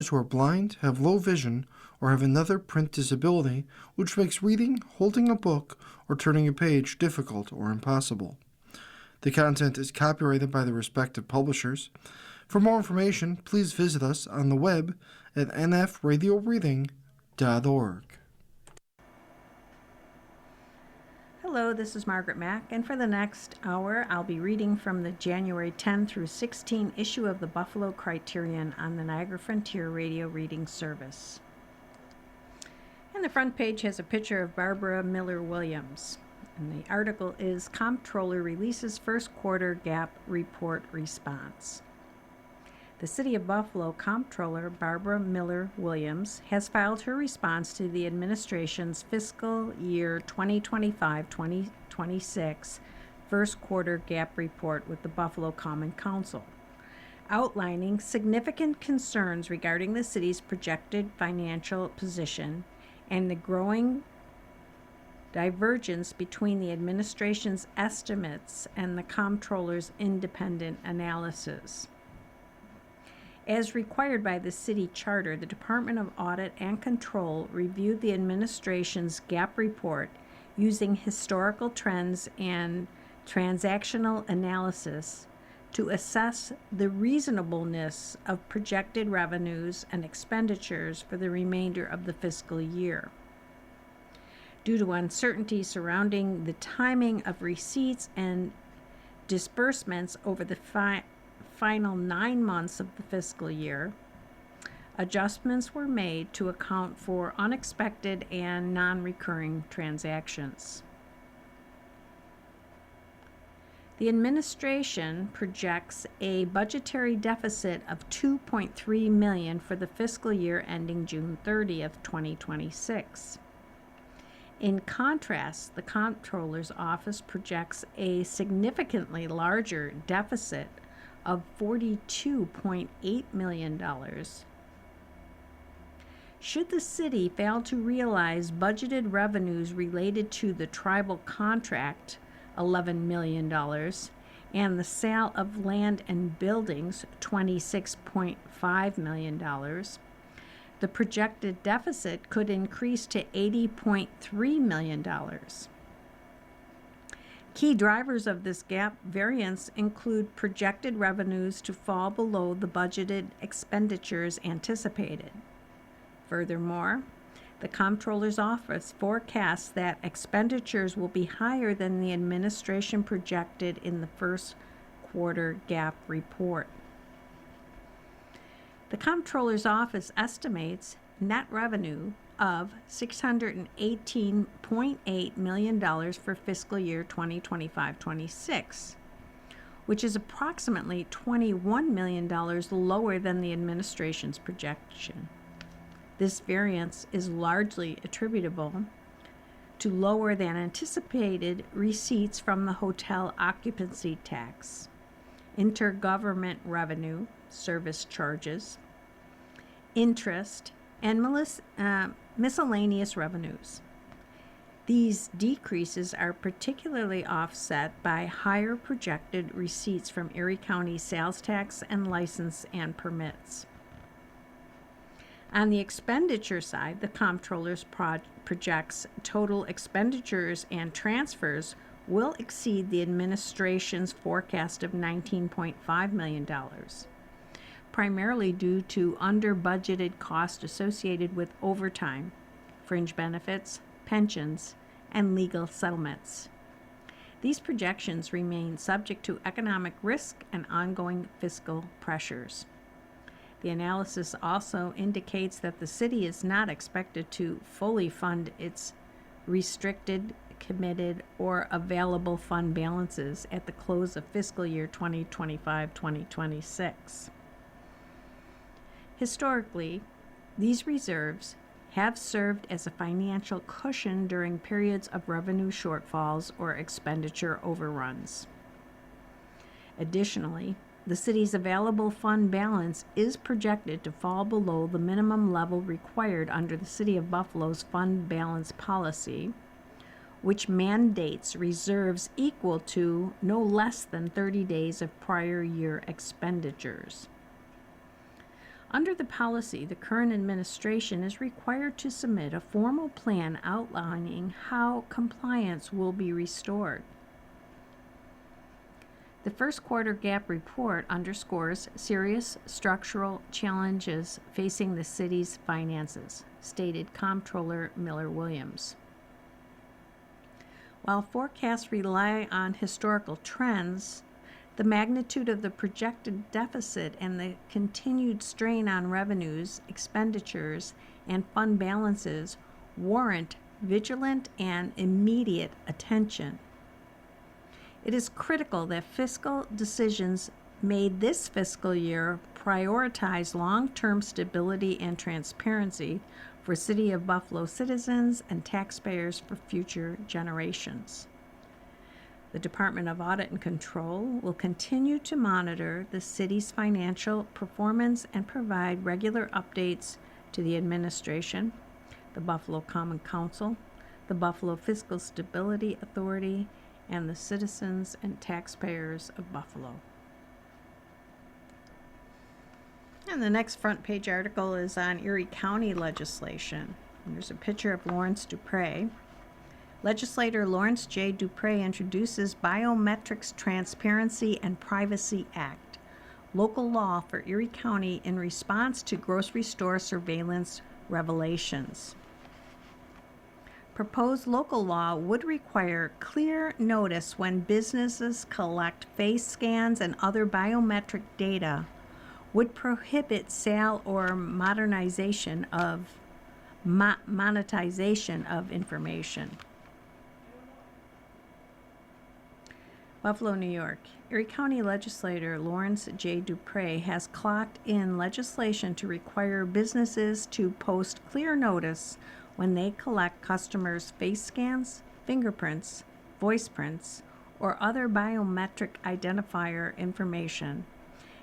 those who are blind, have low vision, or have another print disability, which makes reading, holding a book, or turning a page difficult or impossible. The content is copyrighted by the respective publishers. For more information, please visit us on the web at nfradioreading.org. Hello, this is Margaret Mack, and for the next hour, I'll be reading from the January 10 through 16 issue of the Buffalo Criterion on the Niagara Frontier Radio Reading Service. And the front page has a picture of Barbara Miller Williams, and the article is Comptroller Releases First Quarter Gap Report Response. The City of Buffalo Comptroller Barbara Miller Williams has filed her response to the administration's fiscal year 2025-2026 first quarter gap report with the Buffalo Common Council, outlining significant concerns regarding the city's projected financial position and the growing divergence between the administration's estimates and the comptroller's independent analysis. As required by the city charter, the Department of Audit and Control reviewed the administration's gap report using historical trends and transactional analysis to assess the reasonableness of projected revenues and expenditures for the remainder of the fiscal year. Due to uncertainty surrounding the timing of receipts and disbursements over the final 9 months of the fiscal year, adjustments were made to account for unexpected and non-recurring transactions. The administration projects a budgetary deficit of $2.3 million for the fiscal year ending June 30th, 2026. In contrast, the Comptroller's Office projects a significantly larger deficit of $42.8 million. Should the city fail to realize budgeted revenues related to the tribal contract, $11 million, and the sale of land and buildings, $26.5 million, the projected deficit could increase to $80.3 million. Key drivers of this gap variance include projected revenues to fall below the budgeted expenditures anticipated. Furthermore, the Comptroller's Office forecasts that expenditures will be higher than the administration projected in the first quarter gap report. The Comptroller's Office estimates net revenue of $618.8 million for fiscal year 2025-26, which is approximately $21 million lower than the administration's projection. This variance is largely attributable to lower than anticipated receipts from the hotel occupancy tax, intergovernment revenue, service charges, interest, and miscellaneous revenues. These decreases are particularly offset by higher projected receipts from Erie County sales tax and license and permits. On the expenditure side, the Comptroller's projects total expenditures and transfers will exceed the administration's forecast of $19.5 million. Primarily due to under-budgeted costs associated with overtime, fringe benefits, pensions, and legal settlements. These projections remain subject to economic risk and ongoing fiscal pressures. The analysis also indicates that the city is not expected to fully fund its restricted, committed, or available fund balances at the close of fiscal year 2025-2026. Historically, these reserves have served as a financial cushion during periods of revenue shortfalls or expenditure overruns. Additionally, the city's available fund balance is projected to fall below the minimum level required under the City of Buffalo's fund balance policy, which mandates reserves equal to no less than 30 days of prior year expenditures. Under the policy, the current administration is required to submit a formal plan outlining how compliance will be restored. The first quarter gap report underscores serious structural challenges facing the city's finances, stated Comptroller Miller Williams. While forecasts rely on historical trends, the magnitude of the projected deficit and the continued strain on revenues, expenditures, and fund balances warrant vigilant and immediate attention. It is critical that fiscal decisions made this fiscal year prioritize long-term stability and transparency for City of Buffalo citizens and taxpayers for future generations. The Department of Audit and Control will continue to monitor the city's financial performance and provide regular updates to the administration, the Buffalo Common Council, the Buffalo Fiscal Stability Authority, and the citizens and taxpayers of Buffalo. And the next front page article is on Erie County legislation. And there's a picture of Lawrence Dupre. Legislator Lawrence J. Dupre introduces Biometrics Transparency and Privacy Act, local law for Erie County in response to grocery store surveillance revelations. Proposed local law would require clear notice when businesses collect face scans and other biometric data, would prohibit sale or monetization of information. Buffalo, New York. Erie County Legislator Lawrence J. Dupre has clocked in legislation to require businesses to post clear notice when they collect customers' face scans, fingerprints, voice prints, or other biometric identifier information,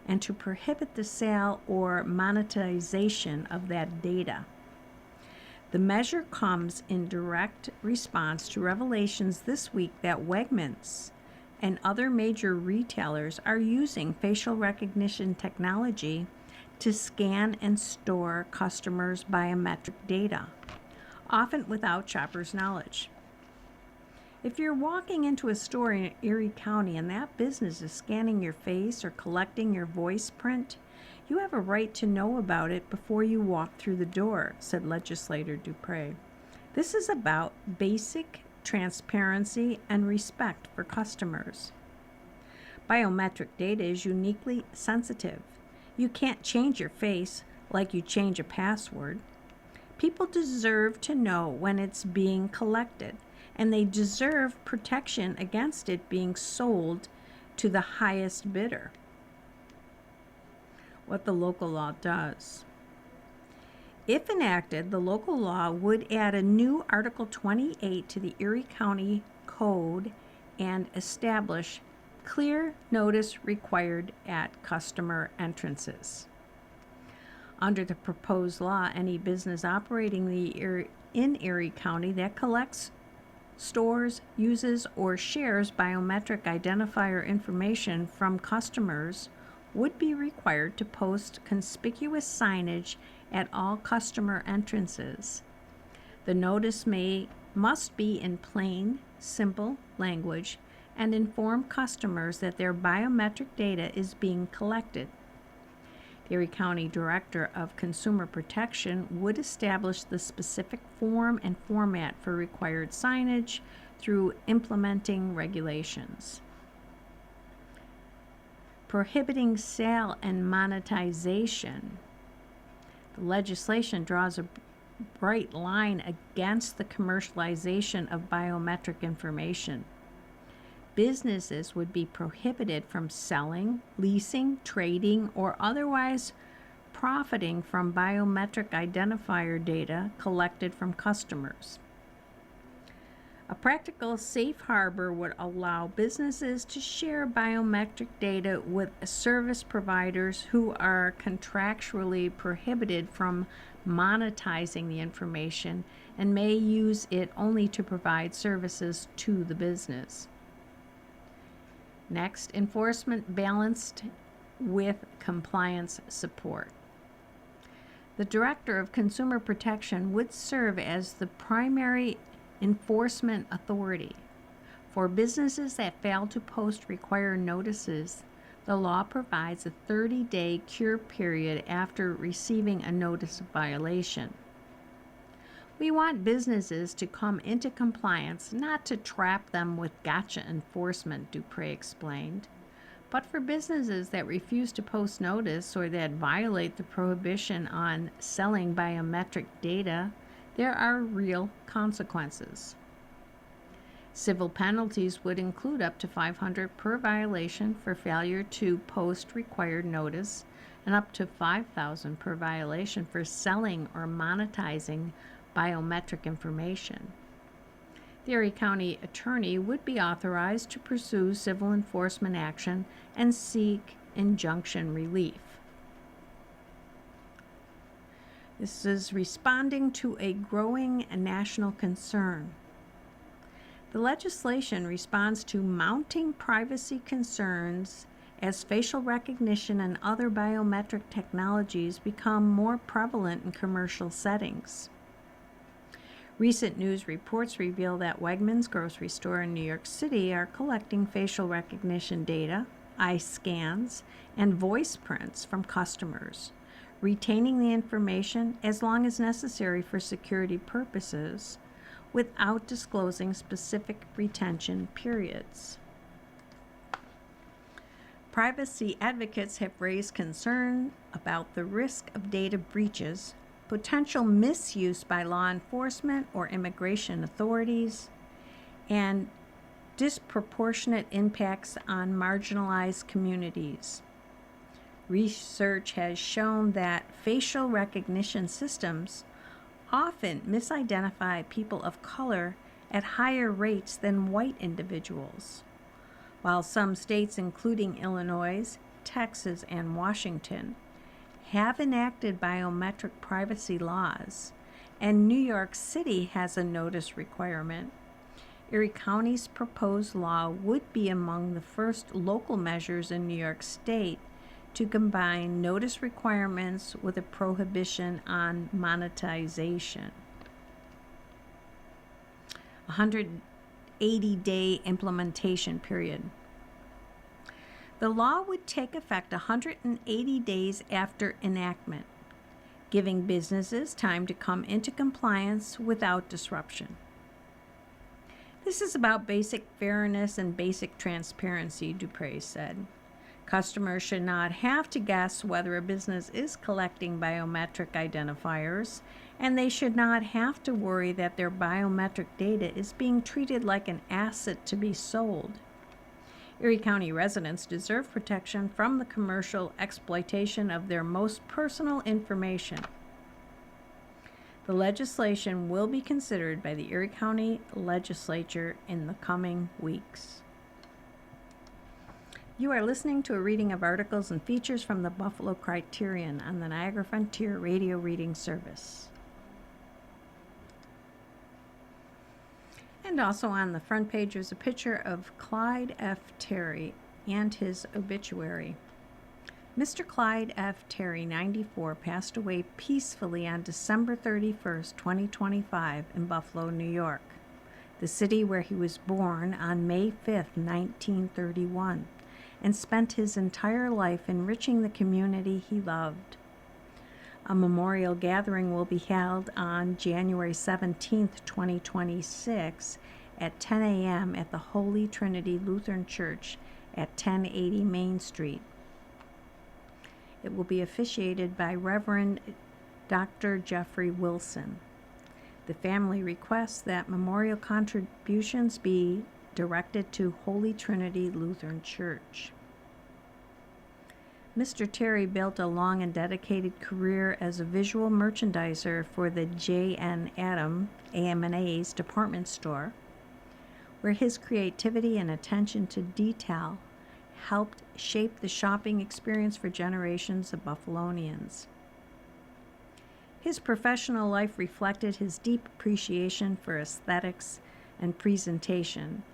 and to prohibit the sale or monetization of that data. The measure comes in direct response to revelations this week that Wegmans and other major retailers are using facial recognition technology to scan and store customers' biometric data, often without shoppers' knowledge. If you're walking into a store in Erie County and that business is scanning your face or collecting your voice print, you have a right to know about it before you walk through the door, said Legislator Dupre. This is about basic transparency and respect for customers. Biometric data is uniquely sensitive. You can't change your face like you change a password. People deserve to know when it's being collected, and they deserve protection against it being sold to the highest bidder. What the local law does. If enacted, the local law would add a new Article 28 to the Erie County Code and establish clear notice required at customer entrances. Under the proposed law, any business operating in Erie County that collects, stores, uses, or shares biometric identifier information from customers would be required to post conspicuous signage at all customer entrances. The notice must be in plain, simple language and inform customers that their biometric data is being collected. The Erie County Director of Consumer Protection would establish the specific form and format for required signage through implementing regulations. Prohibiting sale and monetization. The legislation draws a bright line against the commercialization of biometric information. Businesses would be prohibited from selling, leasing, trading, or otherwise profiting from biometric identifier data collected from customers. A practical safe harbor would allow businesses to share biometric data with service providers who are contractually prohibited from monetizing the information and may use it only to provide services to the business. Next, enforcement balanced with compliance support. The Director of Consumer Protection would serve as the primary enforcement authority. For businesses that fail to post required notices, the law provides a 30-day cure period after receiving a notice of violation. We want businesses to come into compliance, not to trap them with gotcha enforcement, Dupre explained. But for businesses that refuse to post notice or that violate the prohibition on selling biometric data, there are real consequences. Civil penalties would include up to $500 per violation for failure to post required notice and up to $5,000 per violation for selling or monetizing biometric information. The Erie County Attorney would be authorized to pursue civil enforcement action and seek injunction relief. This is responding to a growing national concern. The legislation responds to mounting privacy concerns as facial recognition and other biometric technologies become more prevalent in commercial settings. Recent news reports reveal that Wegmans grocery store in New York City are collecting facial recognition data, eye scans, and voice prints from customers, retaining the information as long as necessary for security purposes without disclosing specific retention periods. Privacy advocates have raised concern about the risk of data breaches, potential misuse by law enforcement or immigration authorities, and disproportionate impacts on marginalized communities. Research has shown that facial recognition systems often misidentify people of color at higher rates than white individuals. While some states, including Illinois, Texas, and Washington, have enacted biometric privacy laws, and New York City has a notice requirement, Erie County's proposed law would be among the first local measures in New York State to combine notice requirements with a prohibition on monetization. 180-day implementation period. The law would take effect 180 days after enactment, giving businesses time to come into compliance without disruption. This is about basic fairness and basic transparency, Dupre said. Customers should not have to guess whether a business is collecting biometric identifiers, and they should not have to worry that their biometric data is being treated like an asset to be sold. Erie County residents deserve protection from the commercial exploitation of their most personal information. The legislation will be considered by the Erie County Legislature in the coming weeks. You are listening to a reading of articles and features from the Buffalo Criterion on the Niagara Frontier Radio Reading Service. And also on the front page is a picture of Clyde F. Terry and his obituary. Mr. Clyde F. Terry, 94, passed away peacefully on December 31st, 2025 in Buffalo, New York, the city where he was born on May 5th, 1931, and spent his entire life enriching the community he loved. A memorial gathering will be held on January 17th, 2026 at 10 a.m. at the Holy Trinity Lutheran Church at 1080 Main Street. It will be officiated by Reverend Dr. Jeffrey Wilson. The family requests that memorial contributions be directed to Holy Trinity Lutheran Church. Mr. Terry built a long and dedicated career as a visual merchandiser for the J.N. AM&A's department store, where his creativity and attention to detail helped shape the shopping experience for generations of Buffalonians. His professional life reflected his deep appreciation for aesthetics and presentation,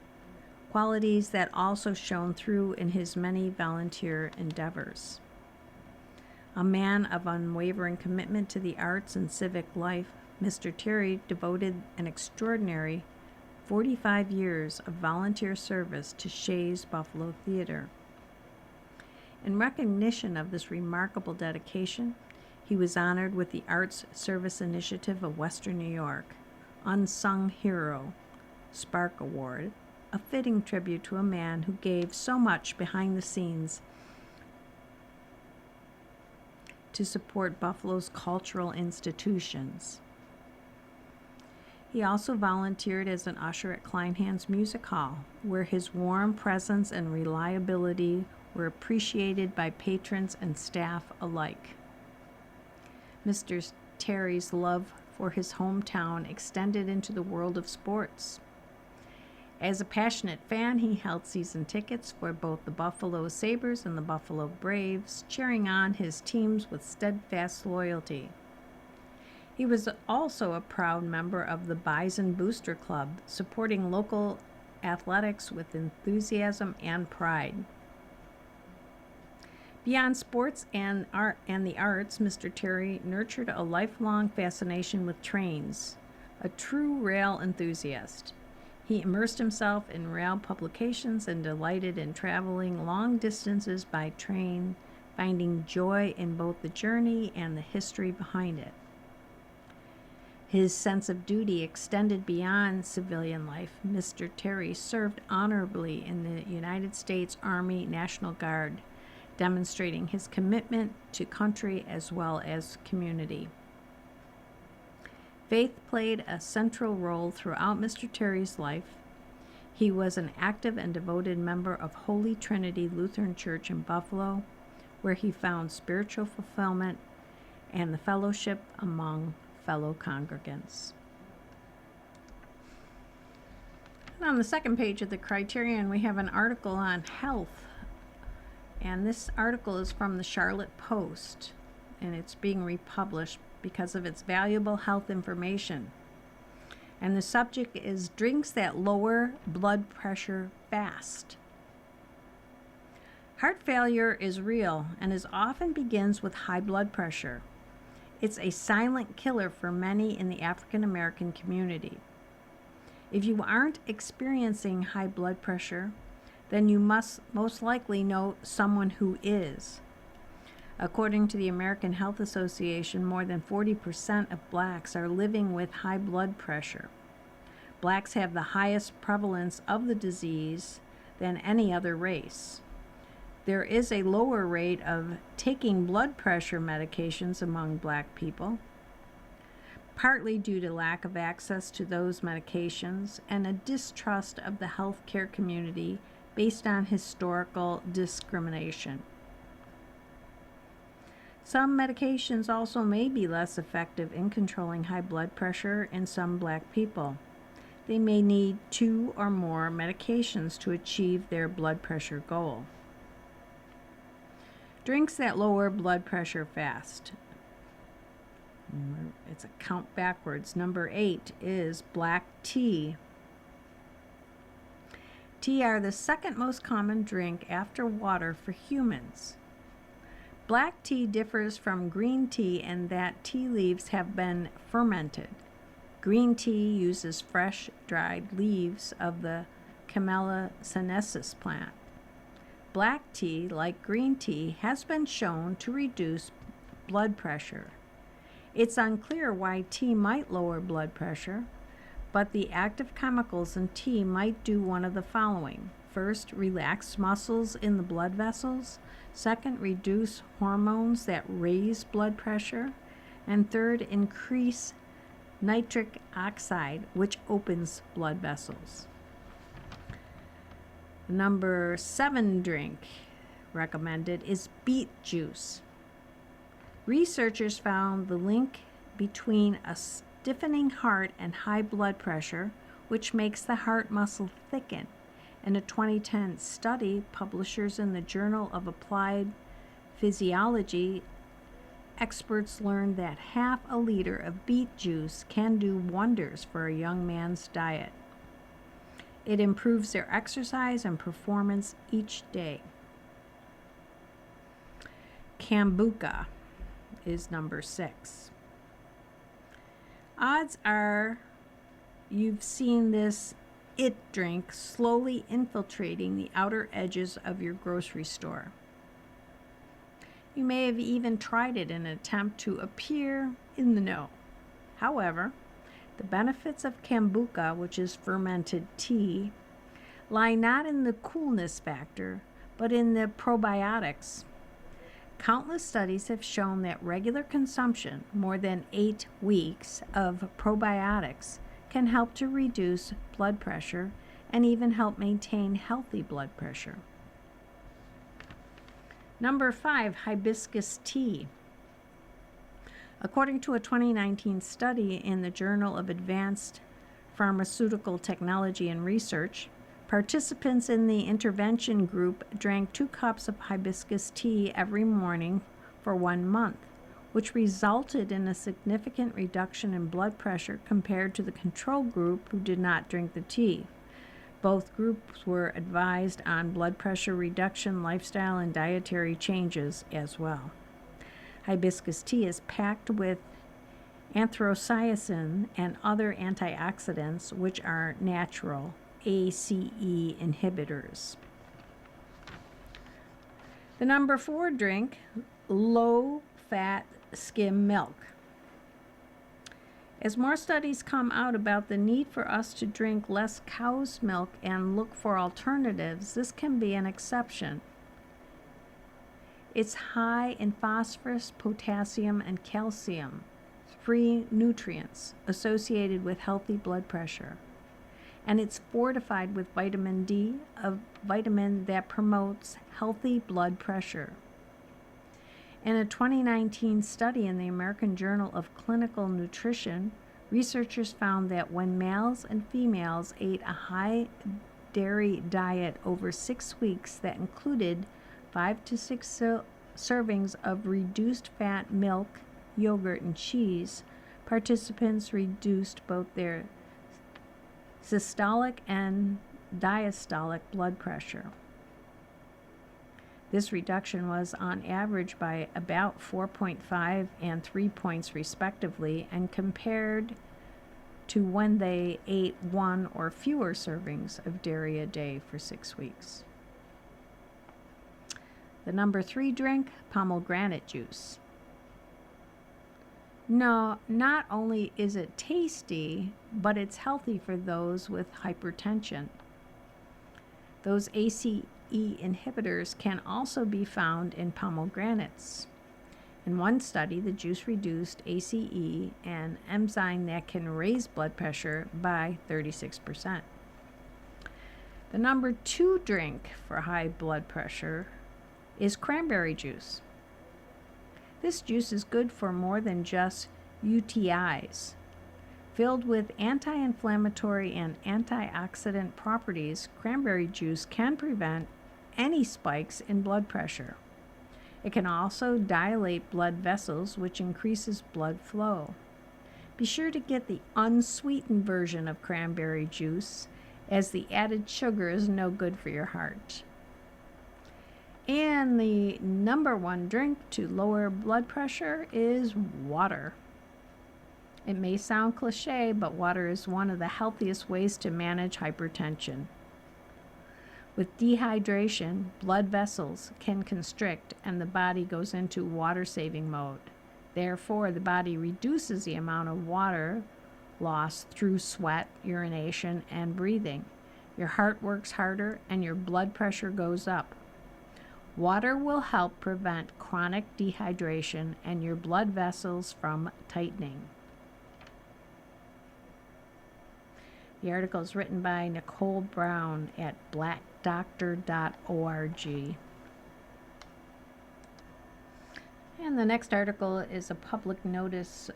qualities that also shone through in his many volunteer endeavors. A man of unwavering commitment to the arts and civic life, Mr. Terry devoted an extraordinary 45 years of volunteer service to Shea's Buffalo Theater. In recognition of this remarkable dedication, he was honored with the Arts Service Initiative of Western New York, Unsung Hero, Spark Award, a fitting tribute to a man who gave so much behind the scenes to support Buffalo's cultural institutions. He also volunteered as an usher at Kleinhand's Music Hall, where his warm presence and reliability were appreciated by patrons and staff alike. Mr. Terry's love for his hometown extended into the world of sports. As a passionate fan, he held season tickets for both the Buffalo Sabres and the Buffalo Braves, cheering on his teams with steadfast loyalty. He was also a proud member of the Bison Booster Club, supporting local athletics with enthusiasm and pride. Beyond sports and the arts, Mr. Terry nurtured a lifelong fascination with trains, a true rail enthusiast. He immersed himself in rail publications and delighted in traveling long distances by train, finding joy in both the journey and the history behind it. His sense of duty extended beyond civilian life. Mr. Terry served honorably in the United States Army National Guard, demonstrating his commitment to country as well as community. Faith played a central role throughout Mr. Terry's life. He was an active and devoted member of Holy Trinity Lutheran Church in Buffalo, where he found spiritual fulfillment and the fellowship among fellow congregants. And on the second page of the Criterion, we have an article on health. And this article is from the Charlotte Post, and it's being republished because of its valuable health information. And the subject is drinks that lower blood pressure fast. Heart failure is real and often begins with high blood pressure. It's a silent killer for many in the African American community. If you aren't experiencing high blood pressure, then you must most likely know someone who is. According to the American Health Association, more than 40% of blacks are living with high blood pressure. Blacks have the highest prevalence of the disease than any other race. There is a lower rate of taking blood pressure medications among black people, partly due to lack of access to those medications and a distrust of the healthcare community based on historical discrimination. Some medications also may be less effective in controlling high blood pressure in some black people. They may need 2 or more medications to achieve their blood pressure goal. Drinks that lower blood pressure fast. It's a count backwards. Number 8 is black tea. Tea are the second most common drink after water for humans. Black tea differs from green tea in that tea leaves have been fermented. Green tea uses fresh, dried leaves of the Camellia sinensis plant. Black tea, like green tea, has been shown to reduce blood pressure. It's unclear why tea might lower blood pressure, but the active chemicals in tea might do one of the following. First, relax muscles in the blood vessels. Second, reduce hormones that raise blood pressure. And third, increase nitric oxide, which opens blood vessels. Number 7 drink recommended is beet juice. Researchers found the link between a stiffening heart and high blood pressure, which makes the heart muscle thicken. In a 2010 study, publishers in the Journal of Applied Physiology, experts learned that half a liter of beet juice can do wonders for a young man's diet. It improves their exercise and performance each day. Kombucha. is number 6. Odds are you've seen this it drink slowly infiltrating the outer edges of your grocery store. You may have even tried it in an attempt to appear in the know. However, the benefits of kombucha, which is fermented tea, lie not in the coolness factor, but in the probiotics. Countless studies have shown that regular consumption, more than 8 weeks, of probiotics can help to reduce blood pressure and even help maintain healthy blood pressure. Number 5, hibiscus tea. According to a 2019 study in the Journal of Advanced Pharmaceutical Technology and Research, participants in the intervention group drank 2 cups of hibiscus tea every morning for 1 month, which resulted in a significant reduction in blood pressure compared to the control group who did not drink the tea. Both groups were advised on blood pressure reduction, lifestyle, and dietary changes as well. Hibiscus tea is packed with anthocyanin and other antioxidants, which are natural ACE inhibitors. The number 4 drink, low-fat skim milk. As more studies come out about the need for us to drink less cow's milk and look for alternatives, this can be an exception. It's high in phosphorus, potassium, and calcium, 3 nutrients associated with healthy blood pressure. And it's fortified with vitamin D, a vitamin that promotes healthy blood pressure. In a 2019 study in the American Journal of Clinical Nutrition, researchers found that when males and females ate a high dairy diet over 6 weeks that included 5 to 6 servings of reduced fat milk, yogurt, and cheese, participants reduced both their systolic and diastolic blood pressure. This reduction was on average by about 4.5 and 3 points respectively, and compared to when they ate 1 or fewer servings of dairy a day for 6 weeks. The number 3 drink, pomegranate juice. No, not only is it tasty, but it's healthy for those with hypertension. Those ACE inhibitors can also be found in pomegranates. In one study, the juice reduced ACE, an enzyme that can raise blood pressure, by 36%. The number 2 drink for high blood pressure is cranberry juice. This juice is good for more than just UTIs. Filled with anti-inflammatory and antioxidant properties, cranberry juice can prevent any spikes in blood pressure. It can also dilate blood vessels, which increases blood flow. Be sure to get the unsweetened version of cranberry juice, as the added sugar is no good for your heart. And the number 1 drink to lower blood pressure is water. It may sound cliche, but water is one of the healthiest ways to manage hypertension. With dehydration, blood vessels can constrict and the body goes into water-saving mode. Therefore, the body reduces the amount of water lost through sweat, urination, and breathing. Your heart works harder and your blood pressure goes up. Water will help prevent chronic dehydration and your blood vessels from tightening. The article is written by Nicole Brown at blackdoctor.org. And the next article is a public notice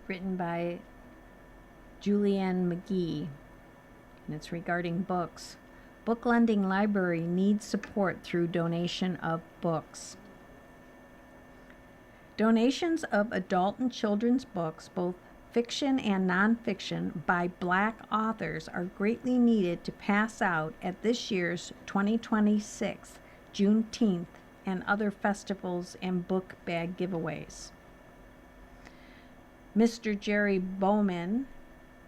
written by Julianne McGee, and it's regarding books. Book Lending Library needs support through donation of books. Donations of adult and children's books, both fiction and nonfiction, by Black authors are greatly needed to pass out at this year's 2026 Juneteenth and other festivals and book bag giveaways. Mr. Jerry Bowman,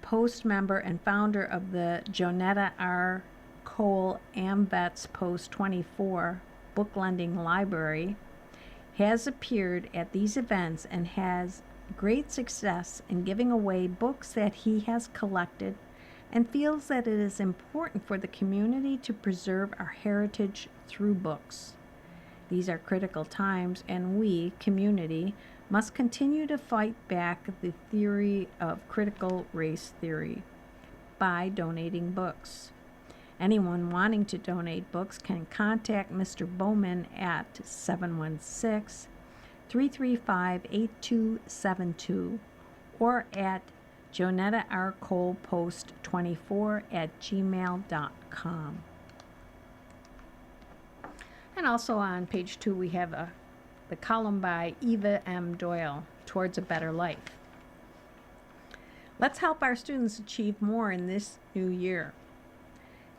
Post member and founder of the Jonetta R. Cole AmVets Post 24 book lending library, has appeared at these events and has great success in giving away books that he has collected and feels that it is important for the community to preserve our heritage through books. These are critical times, and we, community, must continue to fight back the theory of critical race theory by donating books. Anyone wanting to donate books can contact Mr. Bowman at 716-335-8272 or at Jonetta R. Cole Post 24 at gmail.com. And also on page 2 we have the column by Eva M. Doyle, Towards a Better Life. Let's help our students achieve more in this new year.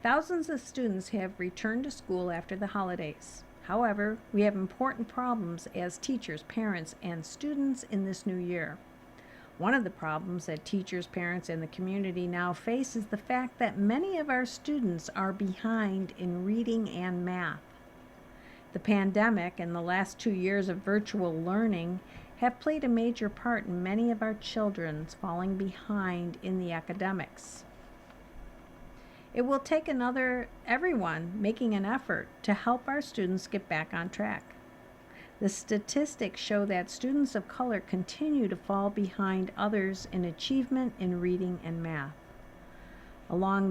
Thousands of students have returned to school after the holidays. However, we have important problems as teachers, parents, and students in this new year. One of the problems that teachers, parents, and the community now face is the fact that many of our students are behind in reading and math. The pandemic and the last 2 years of virtual learning have played a major part in many of our children's falling behind in the academics. It will take everyone making an effort to help our students get back on track. The statistics show that students of color continue to fall behind others in achievement in reading and math. Along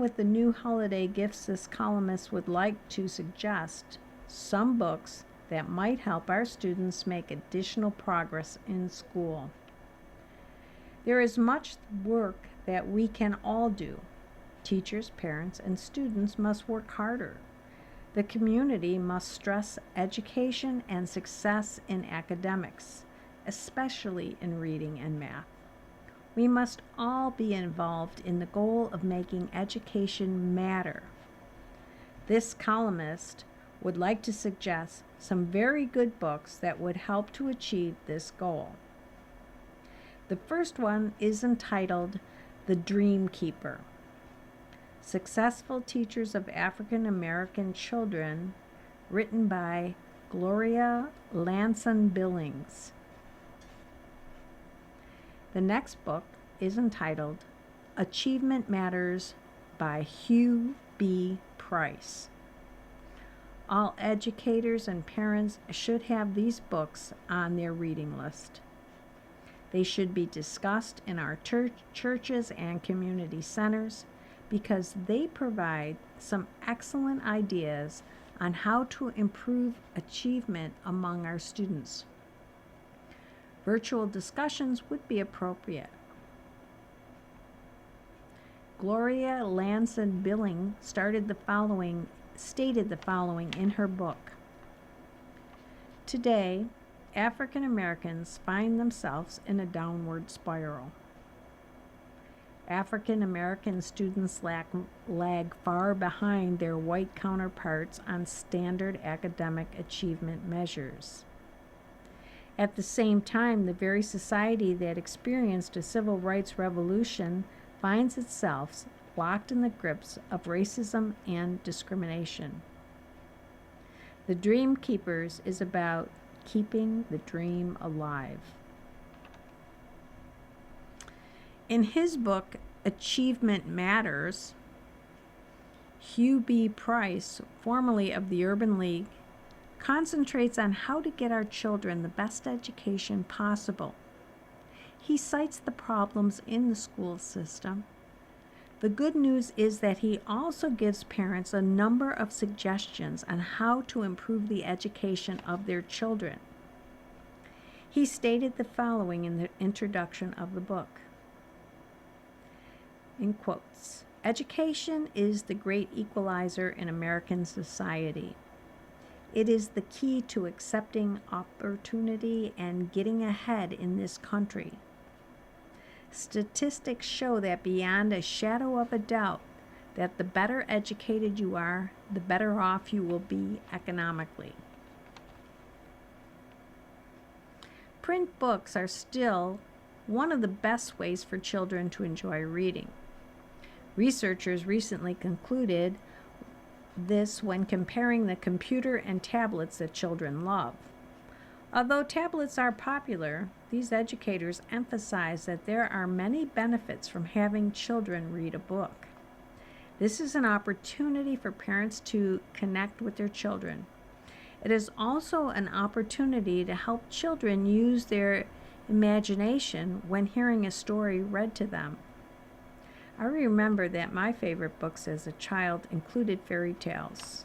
with the new holiday gifts, this columnist would like to suggest some books that might help our students make additional progress in school. There is much work that we can all do. Teachers, parents, and students must work harder. The community must stress education and success in academics, especially in reading and math. We must all be involved in the goal of making education matter. This columnist would like to suggest some very good books that would help to achieve this goal. The first one is entitled The Dream Keeper. Successful Teachers of African American Children, written by Gloria Lanson Billings. The next book is entitled Achievement Matters by Hugh B. Price. All educators and parents should have these books on their reading list. They should be discussed in our churches and community centers because they provide some excellent ideas on how to improve achievement among our students. Virtual discussions would be appropriate. Gloria Lanson Billing stated the following in her book. Today, African Americans find themselves in a downward spiral. African American students lag far behind their white counterparts on standard academic achievement measures. At the same time, the very society that experienced a civil rights revolution finds itself locked in the grips of racism and discrimination. The Dream Keepers is about keeping the dream alive. In his book, Achievement Matters, Hugh B. Price, formerly of the Urban League, concentrates on how to get our children the best education possible. He cites the problems in the school system. The good news is that he also gives parents a number of suggestions on how to improve the education of their children. He stated the following in the introduction of the book. In quotes, "Education is the great equalizer in American society. It is the key to accepting opportunity and getting ahead in this country. Statistics show that beyond a shadow of a doubt that the better educated you are, the better off you will be economically. print books are still one of the best ways for children to enjoy reading. Researchers recently concluded this when comparing the computer and tablets that children love. Although tablets are popular, these educators emphasize that there are many benefits from having children read a book. This is an opportunity for parents to connect with their children. It is also an opportunity to help children use their imagination when hearing a story read to them. I remember that my favorite books as a child included fairy tales.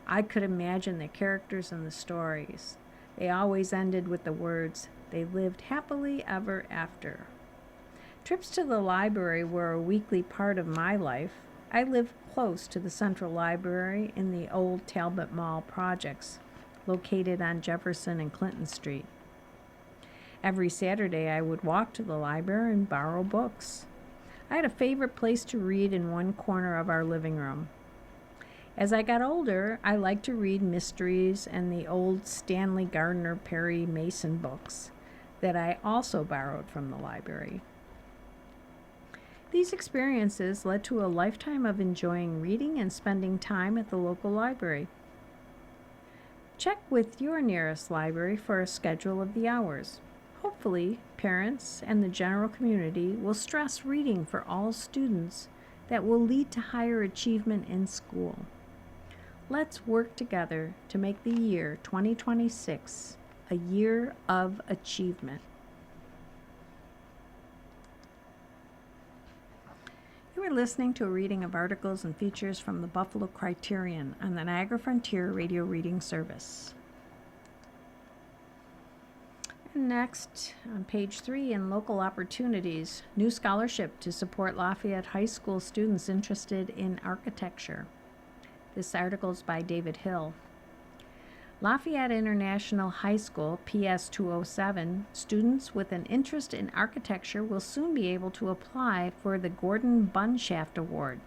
I could imagine the characters in the stories. They always ended with the words, "They lived happily ever after." Trips to the library were a weekly part of my life. I lived close to the Central Library in the old Talbot Mall projects, located on Jefferson and Clinton Street. Every Saturday I would walk to the library and borrow books. I had a favorite place to read in one corner of our living room. As I got older, I liked to read mysteries and the old Stanley Gardner Perry Mason books that I also borrowed from the library. These experiences led to a lifetime of enjoying reading and spending time at the local library. Check with your nearest library for a schedule of the hours. Hopefully, parents and the general community will stress reading for all students that will lead to higher achievement in school. Let's work together to make the year 2026 a year of achievement. You are listening to a reading of articles and features from the Buffalo Criterion on the Niagara Frontier Radio Reading Service. And next, on page 3 in Local Opportunities, new scholarship to support Lafayette High School students interested in architecture. This article is by David Hill. Lafayette International High School, PS 207, students with an interest in architecture will soon be able to apply for the Gordon Bunshaft Award,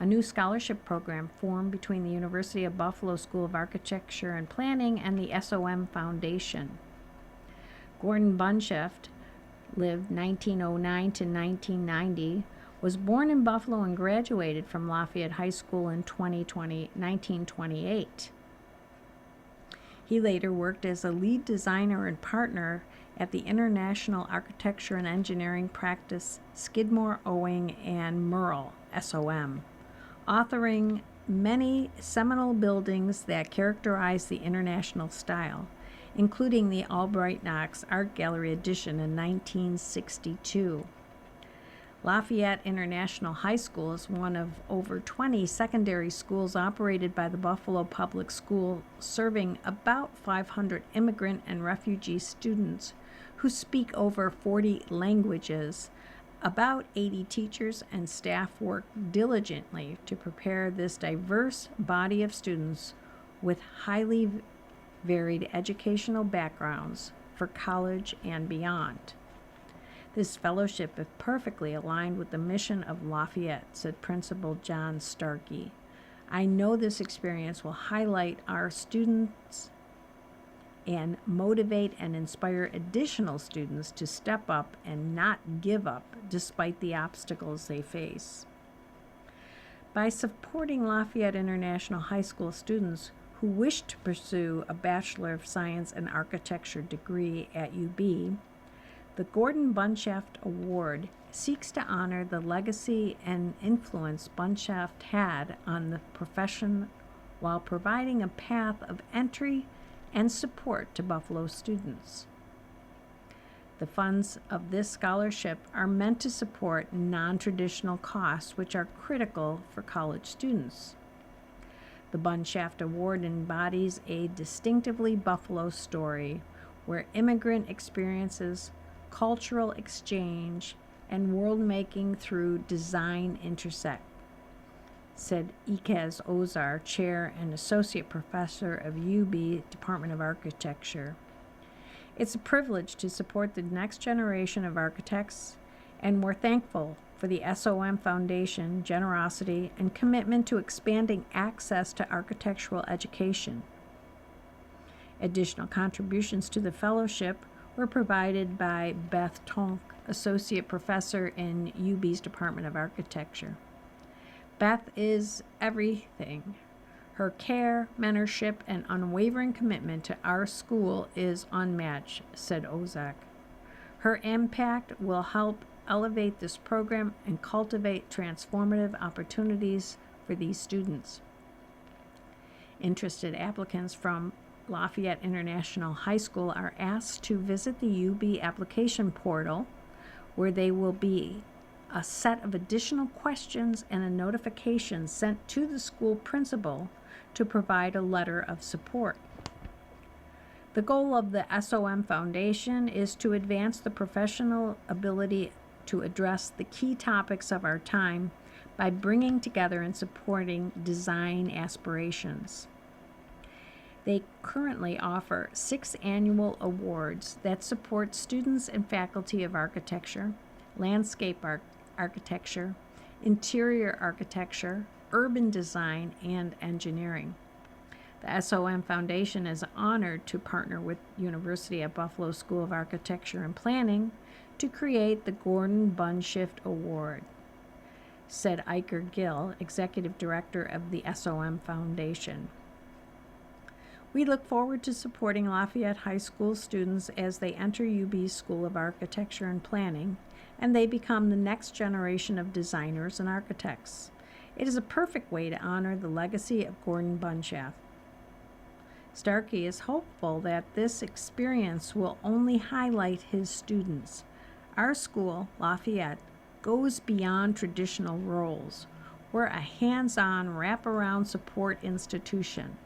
a new scholarship program formed between the University of Buffalo School of Architecture and Planning and the SOM Foundation. Gordon Bunshaft lived 1909 to 1990, was born in Buffalo and graduated from Lafayette High School in 1928. He later worked as a lead designer and partner at the International Architecture and Engineering practice Skidmore, Owing, and Merle, SOM, authoring many seminal buildings that characterize the international style, including the Albright Knox Art Gallery addition in 1962. Lafayette International High School is one of over 20 secondary schools operated by the Buffalo Public School, serving about 500 immigrant and refugee students who speak over 40 languages. About 80 teachers and staff work diligently to prepare this diverse body of students with highly varied educational backgrounds for college and beyond. This fellowship is perfectly aligned with the mission of Lafayette, said Principal John Starkey. I know this experience will highlight our students and motivate and inspire additional students to step up and not give up despite the obstacles they face. By supporting Lafayette International High School students who wish to pursue a Bachelor of Science in Architecture degree at UB, the Gordon Bunshaft Award seeks to honor the legacy and influence Bunshaft had on the profession while providing a path of entry and support to Buffalo students. The funds of this scholarship are meant to support non-traditional costs which are critical for college students. The Bunshaft Award embodies a distinctively Buffalo story where immigrant experiences, cultural exchange, and world-making through design intersect, said Ikaz Ozar, Chair and Associate Professor of UB Department of Architecture. It's a privilege to support the next generation of architects, and we're thankful for the SOM Foundation generosity and commitment to expanding access to architectural education. Additional contributions to the fellowship were provided by Beth Tonk, Associate Professor in UB's Department of Architecture. Beth is everything. Her care, mentorship, and unwavering commitment to our school is unmatched, said Ozak. Her impact will help elevate this program and cultivate transformative opportunities for these students. Interested applicants from Lafayette International High School are asked to visit the UB application portal, where they will be a set of additional questions and a notification sent to the school principal to provide a letter of support. The goal of the SOM Foundation is to advance the professional ability to address the key topics of our time by bringing together and supporting design aspirations. They currently offer 6 annual awards that support students and faculty of architecture, landscape architecture, interior architecture, urban design, and engineering. The SOM Foundation is honored to partner with University at Buffalo School of Architecture and Planning to create the Gordon Bunshift Award, said Iker Gill, Executive Director of the SOM Foundation. We look forward to supporting Lafayette High School students as they enter UB's School of Architecture and Planning, and they become the next generation of designers and architects. It is a perfect way to honor the legacy of Gordon Bunshift. Starkey is hopeful that this experience will only highlight his students. Our school, Lafayette, goes beyond traditional roles. We're a hands-on, wraparound support institution.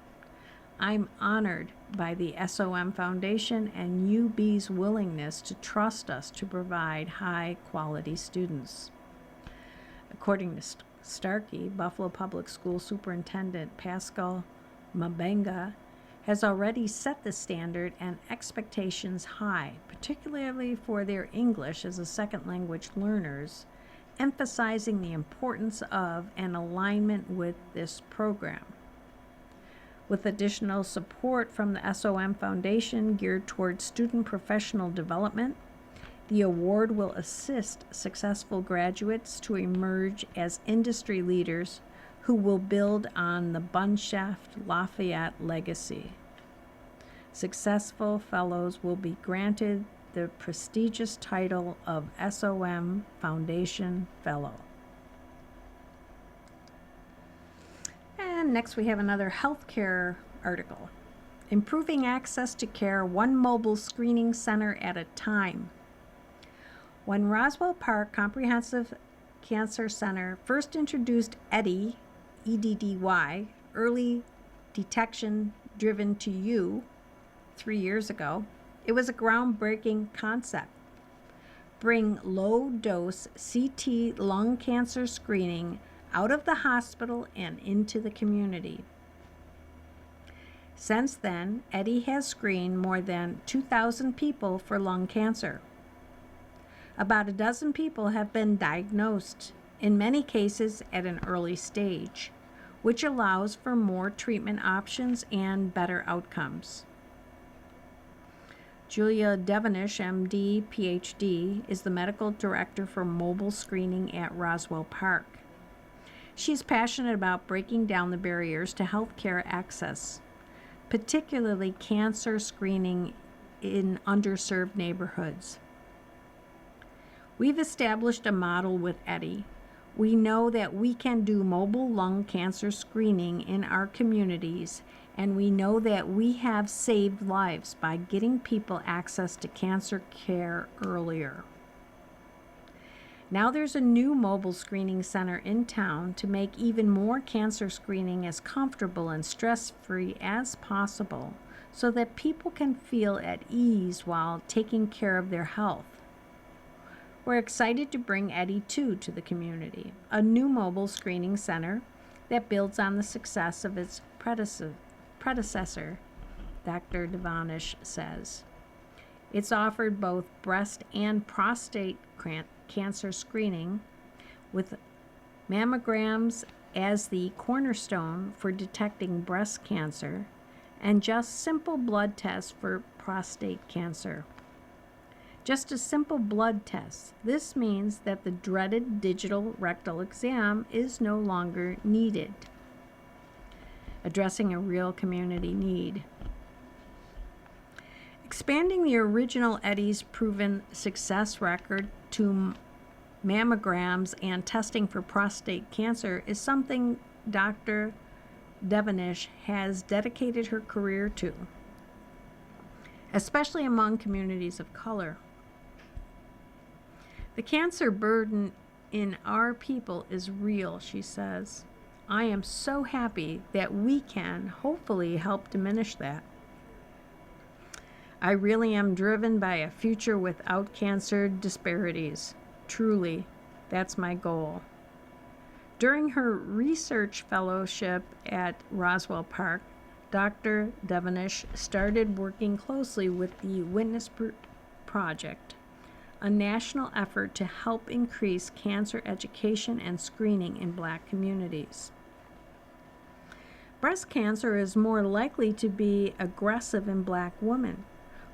I'm honored by the SOM Foundation and UB's willingness to trust us to provide high-quality students. According to Starkey, Buffalo Public School Superintendent Pascal Mabenga has already set the standard and expectations high, particularly for their English as a second language learners, emphasizing the importance of and alignment with this program. With additional support from the SOM Foundation geared towards student professional development, the award will assist successful graduates to emerge as industry leaders who will build on the Bunshift Lafayette legacy. Successful fellows will be granted the prestigious title of SOM Foundation Fellow. And next we have another healthcare article. Improving access to care, one mobile screening center at a time. When Roswell Park Comprehensive Cancer Center first introduced EDDY, EDDY, Early Detection Driven to You, 3 years ago, it was a groundbreaking concept. Bring low-dose CT lung cancer screening out of the hospital and into the community. Since then, EDDY has screened more than 2,000 people for lung cancer. About a dozen people have been diagnosed, in many cases at an early stage, which allows for more treatment options and better outcomes. Julia Devonish, MD, PhD, is the medical director for mobile screening at Roswell Park. She is passionate about breaking down the barriers to healthcare access, particularly cancer screening in underserved neighborhoods. We've established a model with EDDY. We know that we can do mobile lung cancer screening in our communities, and we know that we have saved lives by getting people access to cancer care earlier. Now there's a new mobile screening center in town to make even more cancer screening as comfortable and stress-free as possible so that people can feel at ease while taking care of their health. We're excited to bring EDDY 2 to the community, a new mobile screening center that builds on the success of its predecessor, Dr. Devonish says. It's offered both breast and prostate cancer screening, with mammograms as the cornerstone for detecting breast cancer and just simple blood tests for prostate cancer. Just a simple blood test. This means that the dreaded digital rectal exam is no longer needed. Addressing a real community need. Expanding the original Eddie's proven success record to mammograms and testing for prostate cancer is something Dr. Devonish has dedicated her career to, especially among communities of color. The cancer burden in our people is real, she says. I am so happy that we can hopefully help diminish that. I really am driven by a future without cancer disparities. Truly, that's my goal. During her research fellowship at Roswell Park, Dr. Devonish started working closely with the Witness Project, a national effort to help increase cancer education and screening in Black communities. Breast cancer is more likely to be aggressive in Black women,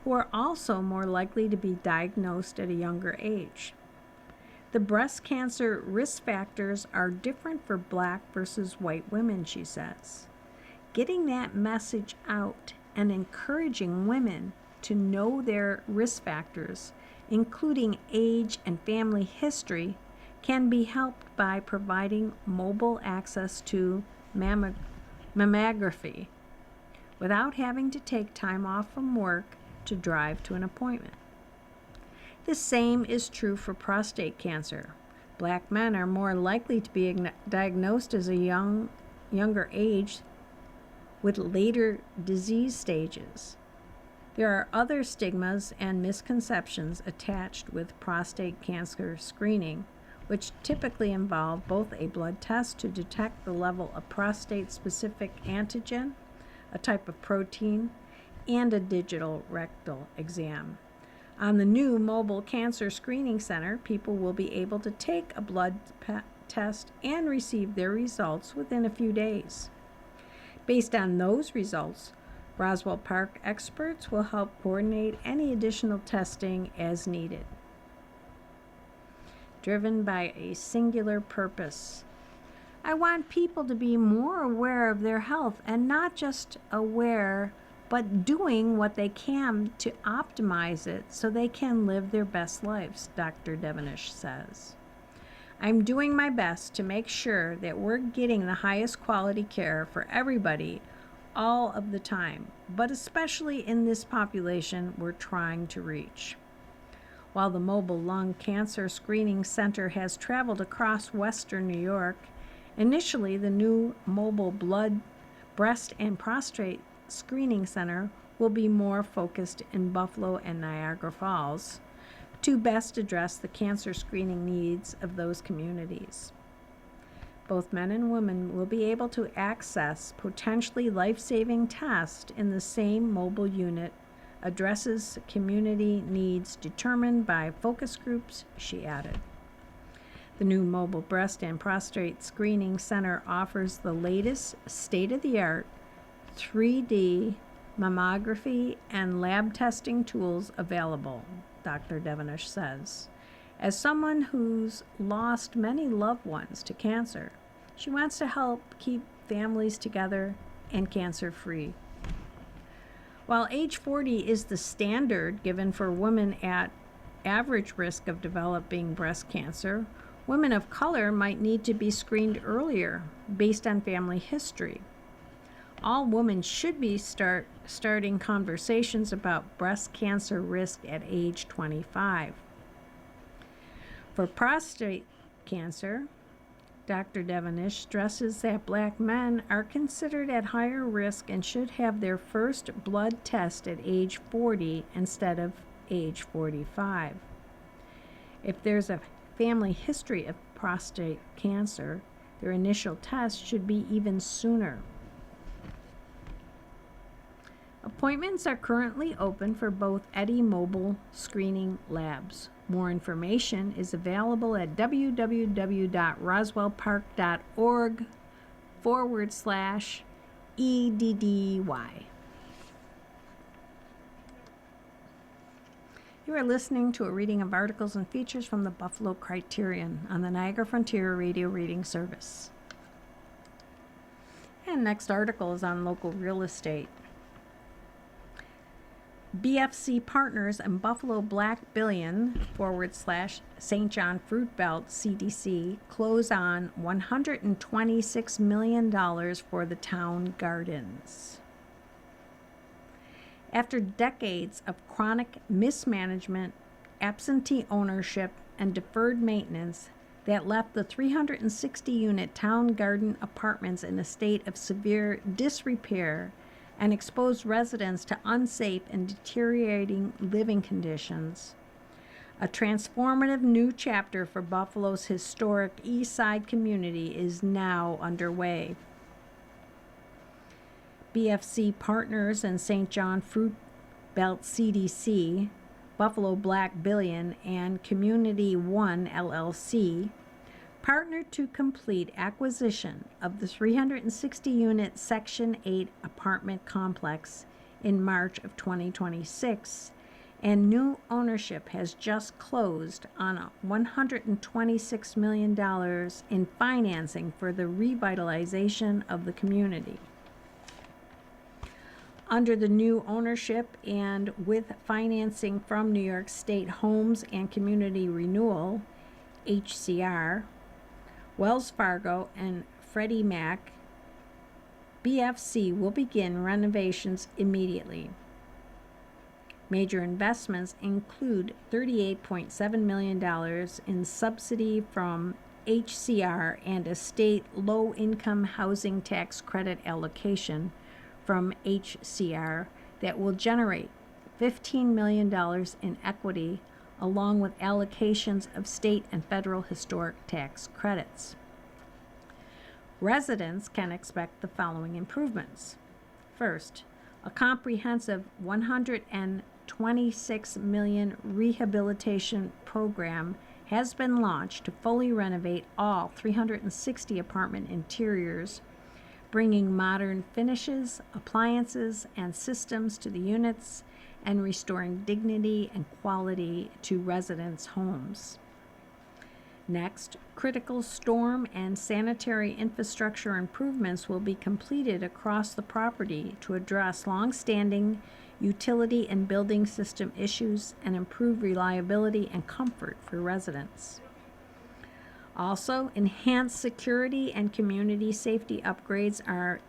who are also more likely to be diagnosed at a younger age. The breast cancer risk factors are different for Black versus white women, she says. Getting that message out and encouraging women to know their risk factors, including age and family history, can be helped by providing mobile access to mammography without having to take time off from work to drive to an appointment. The same is true for prostate cancer. Black men are more likely to be diagnosed as a younger age with later disease stages. There are other stigmas and misconceptions attached with prostate cancer screening, which typically involve both a blood test to detect the level of prostate-specific antigen, a type of protein, and a digital rectal exam. On the new mobile cancer screening center, people will be able to take a blood test and receive their results within a few days. Based on those results, Roswell Park experts will help coordinate any additional testing as needed. Driven by a singular purpose. I want people to be more aware of their health, and not just aware, but doing what they can to optimize it so they can live their best lives, Dr. Devonish says. I'm doing my best to make sure that we're getting the highest quality care for everybody all of the time, but especially in this population we're trying to reach. While the mobile lung cancer screening center has traveled across Western New York, initially the new mobile blood, breast, and prostate screening center will be more focused in Buffalo and Niagara Falls to best address the cancer screening needs of those communities. Both men and women will be able to access potentially life-saving tests in the same mobile unit, addresses community needs determined by focus groups, she added. The new mobile breast and prostate screening center offers the latest state-of-the-art 3D mammography and lab testing tools available, Dr. Devonish says. As someone who's lost many loved ones to cancer, she wants to help keep families together and cancer-free. While age 40 is the standard given for women at average risk of developing breast cancer, women of color might need to be screened earlier based on family history. All women should be starting conversations about breast cancer risk at age 25. For prostate cancer, Dr. Devonish stresses that Black men are considered at higher risk and should have their first blood test at age 40 instead of age 45. If there's a family history of prostate cancer, their initial test should be even sooner. Appointments are currently open for both Eddy mobile screening labs. More information is available at www.roswellpark.org/EDDY. You are listening to a reading of articles and features from the Buffalo Criterion on the Niagara Frontier Radio Reading Service. And next article is on local real estate. BFC Partners and Buffalo Black Billion / St. John Fruit Belt CDC close on $126 million for the town gardens. After decades of chronic mismanagement, absentee ownership, and deferred maintenance that left the 360-unit town garden apartments in a state of severe disrepair and exposed residents to unsafe and deteriorating living conditions, a transformative new chapter for Buffalo's historic East Side community is now underway. BFC Partners and St. John Fruit Belt CDC, Buffalo Black Billion, and Community One LLC partnered to complete acquisition of the 360-unit Section 8 apartment complex in March of 2026, and new ownership has just closed on $126 million in financing for the revitalization of the community. Under the new ownership and with financing from New York State Homes and Community Renewal, HCR, Wells Fargo, and Freddie Mac, BFC will begin renovations immediately. Major investments include $38.7 million in subsidy from HCR and a state low-income housing tax credit allocation from HCR that will generate $15 million in equity, along with allocations of state and federal historic tax credits. Residents can expect the following improvements. First, a comprehensive $126 million rehabilitation program has been launched to fully renovate all 360 apartment interiors, bringing modern finishes, appliances, and systems to the units and restoring dignity and quality to residents' homes. Next, critical storm and sanitary infrastructure improvements will be completed across the property to address long-standing utility and building system issues and improve reliability and comfort for residents. Also, enhanced security and community safety upgrades are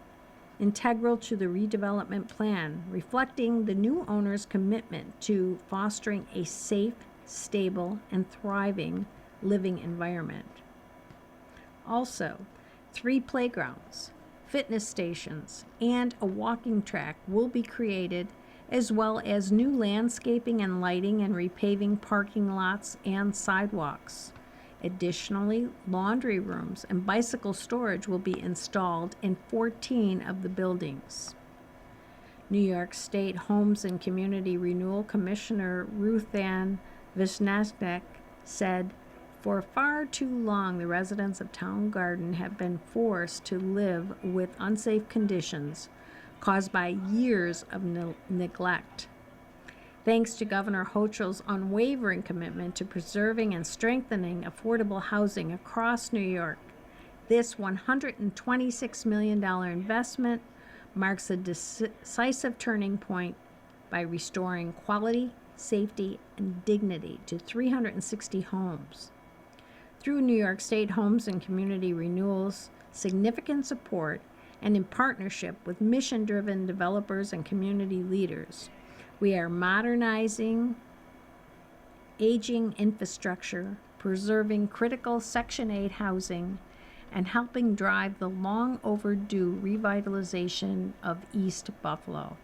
integral to the redevelopment plan, reflecting the new owner's commitment to fostering a safe, stable, and thriving living environment. Also, 3 playgrounds, fitness stations, and a walking track will be created, as well as new landscaping and lighting and repaving parking lots and sidewalks. Additionally, laundry rooms and bicycle storage will be installed in 14 of the buildings. New York State Homes and Community Renewal Commissioner Ruth Ann Vishnasek said, "For far too long, the residents of Town Garden have been forced to live with unsafe conditions caused by years of neglect. Thanks to Governor Hochul's unwavering commitment to preserving and strengthening affordable housing across New York, this $126 million investment marks a decisive turning point by restoring quality, safety, and dignity to 360 homes. Through New York State Homes and Community Renewal's significant support and in partnership with mission-driven developers and community leaders, we are modernizing aging infrastructure, preserving critical Section 8 housing, and helping drive the long overdue revitalization of East Buffalo.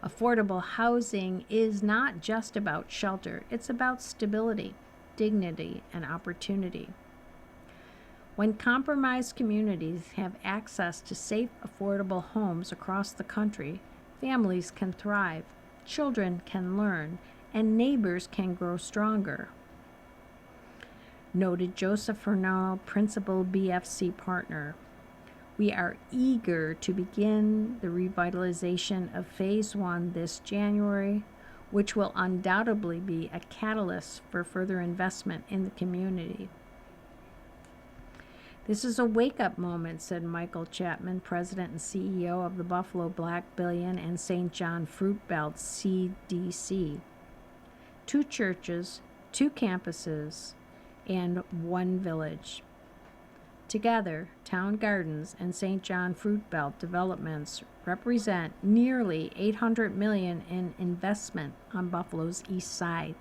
Affordable housing is not just about shelter, it's about stability, dignity, and opportunity. When compromised communities have access to safe, affordable homes across the country, families can thrive, children can learn, and neighbors can grow stronger," noted Joseph Fernald, Principal BFC Partner. "We are eager to begin the revitalization of Phase 1 this January, which will undoubtedly be a catalyst for further investment in the community. This is a wake-up moment, said Michael Chapman, president and CEO of the Buffalo Black Billion and St. John Fruit Belt CDC. 2 churches, 2 campuses, and 1 village. Together, Town Gardens and St. John Fruit Belt developments represent nearly $800 million in investment on Buffalo's east side,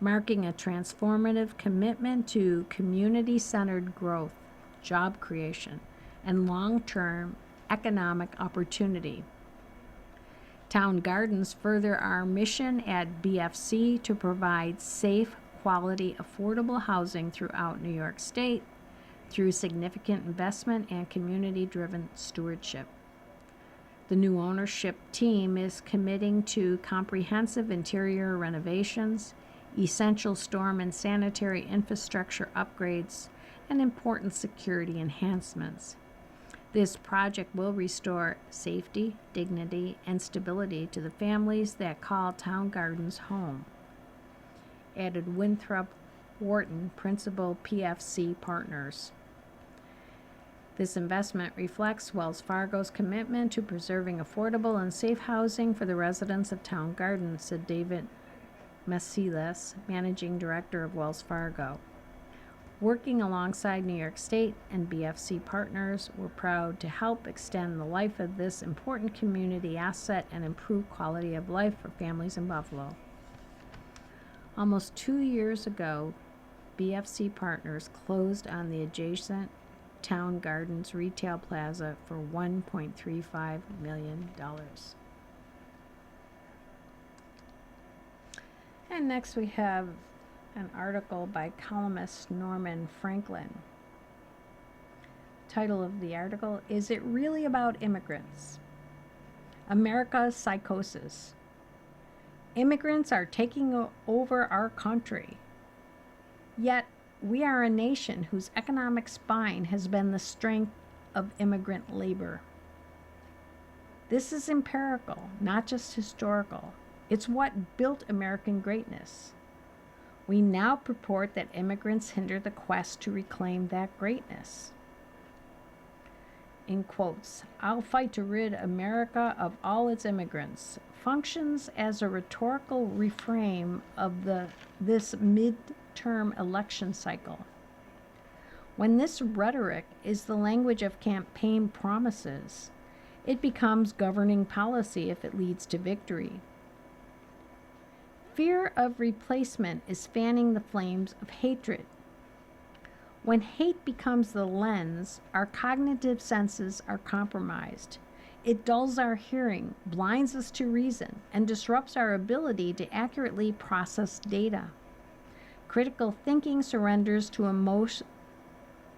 marking a transformative commitment to community-centered growth, job creation, and long-term economic opportunity. Town Gardens further our mission at BFC to provide safe, quality, affordable housing throughout New York State through significant investment and community-driven stewardship. The new ownership team is committing to comprehensive interior renovations, essential storm and sanitary infrastructure upgrades, and important security enhancements. This project will restore safety, dignity, and stability to the families that call Town Gardens home, added Winthrop Wharton, principal PFC Partners. This investment reflects Wells Fargo's commitment to preserving affordable and safe housing for the residents of Town Gardens, said David Masiles, managing director of Wells Fargo. Working alongside New York State and BFC partners, we're proud to help extend the life of this important community asset and improve quality of life for families in Buffalo. Almost 2 years ago, BFC partners closed on the adjacent Town Gardens retail plaza for $1.35 million. And next we have an article by columnist Norman Franklin. Title of the article, Is It Really About Immigrants? America's Psychosis. Immigrants are taking over our country. Yet, we are a nation whose economic spine has been the strength of immigrant labor. This is empirical, not just historical. It's what built American greatness. We now purport that immigrants hinder the quest to reclaim that greatness. In quotes, I'll fight to rid America of all its immigrants functions as a rhetorical reframe of this midterm election cycle. When this rhetoric is the language of campaign promises, it becomes governing policy if it leads to victory. Fear of replacement is fanning the flames of hatred. When hate becomes the lens, our cognitive senses are compromised. It dulls our hearing, blinds us to reason, and disrupts our ability to accurately process data. Critical thinking surrenders to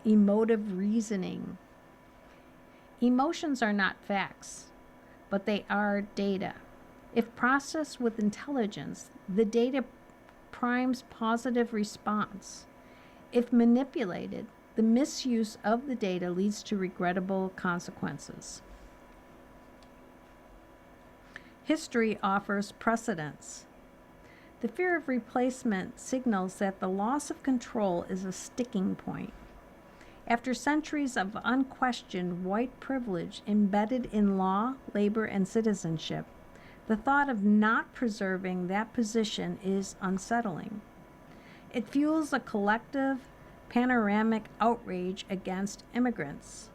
emotive reasoning. Emotions are not facts, but they are data. If processed with intelligence, the data primes positive response. If manipulated, the misuse of the data leads to regrettable consequences. History offers precedents. The fear of replacement signals that the loss of control is a sticking point. After centuries of unquestioned white privilege embedded in law, labor, and citizenship, the thought of not preserving that position is unsettling. It fuels a collective, panoramic outrage against immigrants.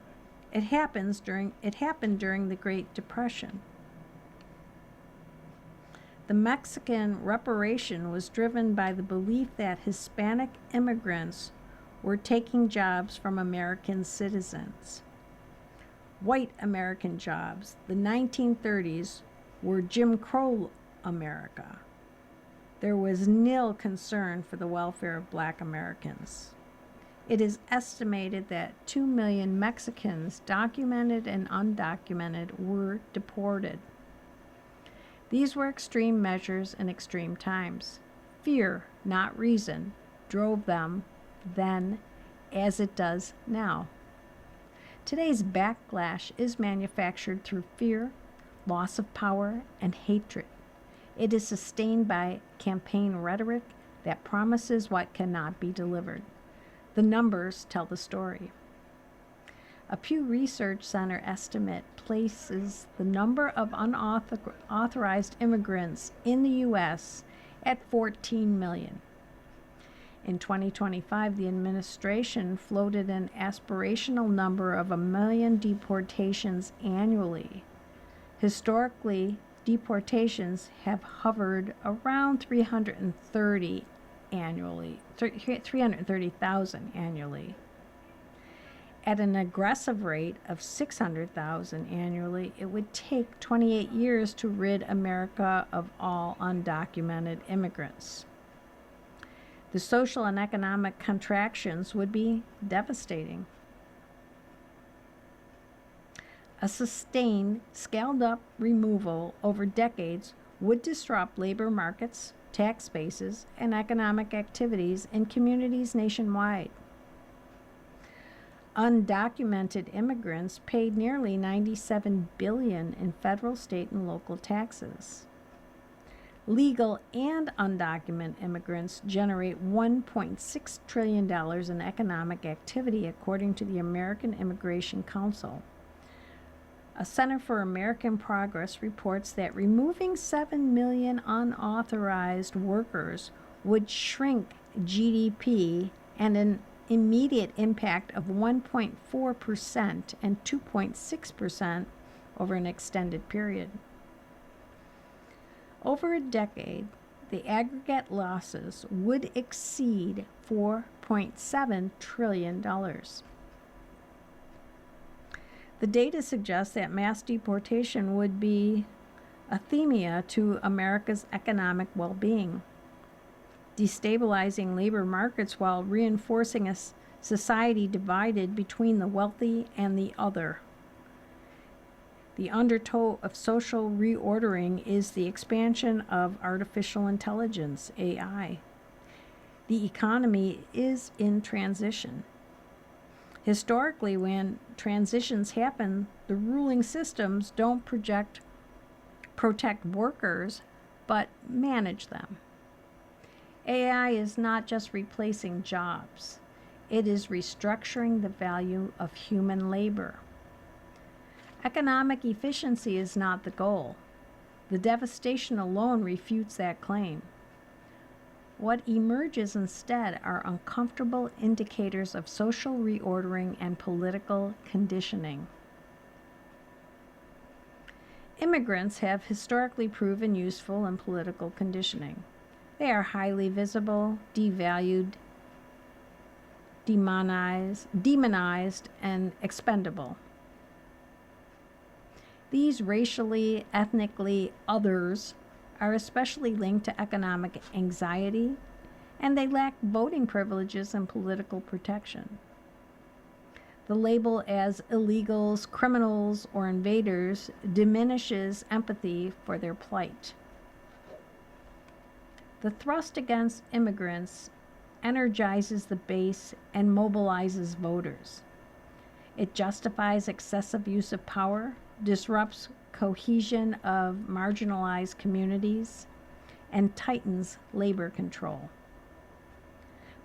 It happened during the Great Depression. The Mexican reparation was driven by the belief that Hispanic immigrants were taking jobs from American citizens. White American jobs, the 1930s, were Jim Crow America. There was nil concern for the welfare of Black Americans. It is estimated that 2 million Mexicans, documented and undocumented, were deported. These were extreme measures in extreme times. Fear, not reason, drove them then as it does now. Today's backlash is manufactured through fear, loss of power, and hatred. It is sustained by campaign rhetoric that promises what cannot be delivered. The numbers tell the story. A Pew Research Center estimate places the number of unauthorized immigrants in the U.S. at 14 million. In 2025, the administration floated an aspirational number of 1 million deportations annually. Historically, deportations have hovered around 330,000 annually. At an aggressive rate of 600,000 annually, it would take 28 years to rid America of all undocumented immigrants. The social and economic contractions would be devastating. A sustained, scaled-up removal over decades would disrupt labor markets, tax bases, and economic activities in communities nationwide. Undocumented immigrants paid nearly $97 billion in federal, state, and local taxes. Legal and undocumented immigrants generate $1.6 trillion in economic activity, according to the American Immigration Council. A Center for American Progress reports that removing 7 million unauthorized workers would shrink GDP and an immediate impact of 1.4% and 2.6% over an extended period. Over a decade, the aggregate losses would exceed $4.7 trillion. The data suggests that mass deportation would be anathema to America's economic well-being, destabilizing labor markets while reinforcing a society divided between the wealthy and the other. The undertow of social reordering is the expansion of artificial intelligence, AI. The economy is in transition. Historically, when transitions happen, the ruling systems don't protect workers, but manage them. AI is not just replacing jobs. It is restructuring the value of human labor. Economic efficiency is not the goal. The devastation alone refutes that claim. What emerges instead are uncomfortable indicators of social reordering and political conditioning. Immigrants have historically proven useful in political conditioning. They are highly visible, devalued, demonized, and expendable. These racially, ethnically others are especially linked to economic anxiety, and they lack voting privileges and political protection. The label as illegals, criminals, or invaders diminishes empathy for their plight. The thrust against immigrants energizes the base and mobilizes voters. It justifies excessive use of power, disrupts cohesion of marginalized communities, and tightens labor control.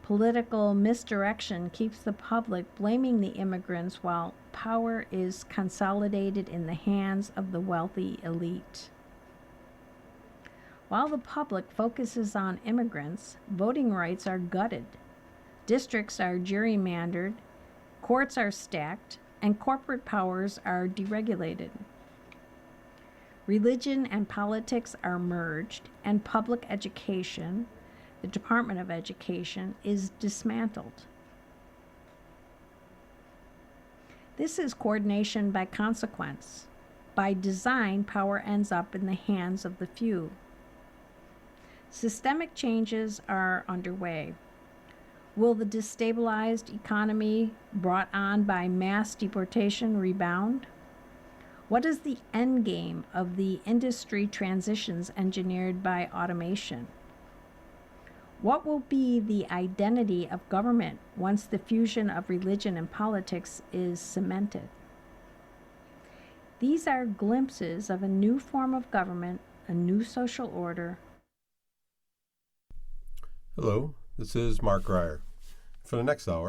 Political misdirection keeps the public blaming the immigrants while power is consolidated in the hands of the wealthy elite. While the public focuses on immigrants, voting rights are gutted, districts are gerrymandered, courts are stacked, and corporate powers are deregulated. Religion and politics are merged, and public education, the Department of Education, is dismantled. This is coordination by consequence. By design, power ends up in the hands of the few. Systemic changes are underway. Will the destabilized economy brought on by mass deportation rebound? What is the end game of the industry transitions engineered by automation? What will be the identity of government once the fusion of religion and politics is cemented? These are glimpses of a new form of government, a new social order. Hello, this is Mark Grier. For the next hour,